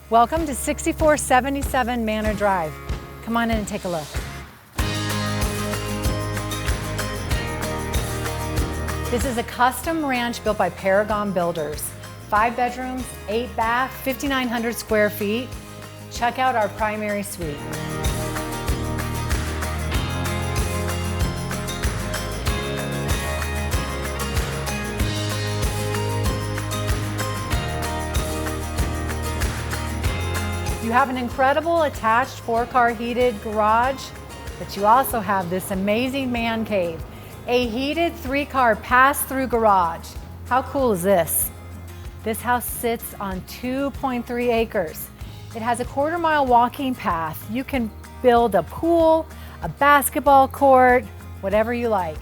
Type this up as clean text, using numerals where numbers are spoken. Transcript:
Welcome to 6477 Manor Drive. Come on in and take a look. This is a custom ranch built by Paragon Builders. 5 bedrooms, 8 bath, 5,900 square feet. Check out our primary suite. You have an incredible attached 4-car heated garage, but you also have this amazing man cave, a heated 3-car pass-through garage. How cool is this? This house sits on 2.3 acres. It has a 1/4 mile walking path. You can build a pool, a basketball court, whatever you like.